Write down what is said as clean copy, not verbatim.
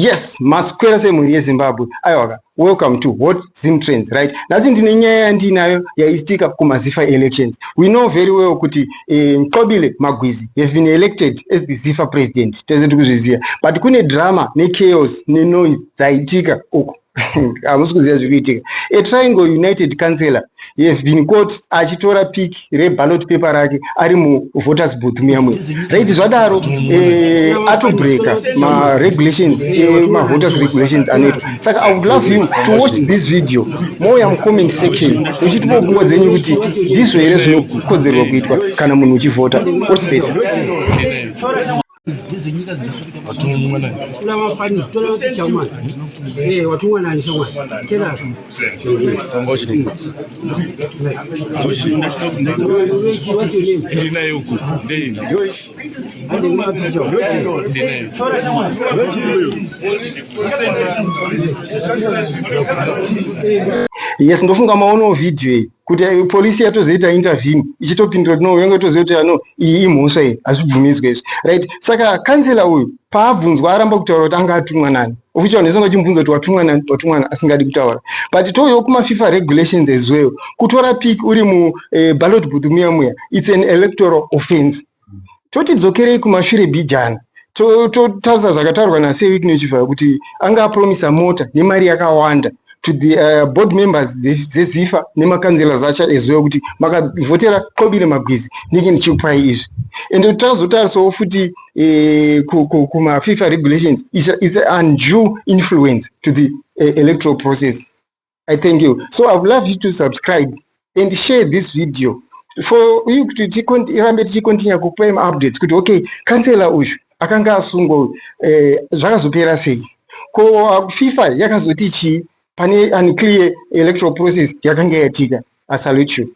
Yes, maskwera semhuri yeZimbabwe. Aiwaka, welcome to Hot Zim Trends, right? Nasi ndine nyaya yandinayo yaitika kumaZIFA elections. We know very well kuti Mqobile Magwizi have been elected as the ZIFA president. Tese tikuzviziva. But kune drama, chaos, noise dzaitika uko. Hamusikuziva zvikuitika. A Triangle United councillor have been caught achitora pick reballot paper rake ari muvoters booth muyamwe. Right, zvadaro atobreaka regulations, voters regulations anoitwa. Saka I would love you to watch this video more comment section uchitipo pfungwa dzenyu kuti ndizvo here zvinokodzerwa kuitwa kana munhu uchivhota. Watch this. Yes, ndofunga maono video iyi kuti polisi yatozoita intervene ichitopindura kuti no yanga tozoita no iyi imhosva iyi hazvibvumiswe izvi, right? Saka kansela uyu paabvunzwa aramba kutaura kuti anga atumwa nani, official nesonga chimbunza kuti watumwa nani asingadi kutaura. But touyo kuma FIFA regulations as well, kutora pick uri mu ballot booth muya it's an electoral offense. Totidzokerei kumashure bijana totarisa zvakataurwa naSewik Nechivharo kuti anga apromisa mota nemari yakawanda to the board members zeZIFA nemakanzela acho as well kuti makavhotera Mqobile Magwizi ndinge ndichikupai izvi. And tazotarisawo futi kuma FIFA regulations it's an undue influence to the electoral process. I thank you. So I would love you to subscribe and share this video for you kuti irambe tichikontinua kupa updates kuti okay, kansela uyu akanga asungwa zvakazopera sei, ko FIFA yakazoti chii pane unclear electoral process yakanga yatika. I salute you.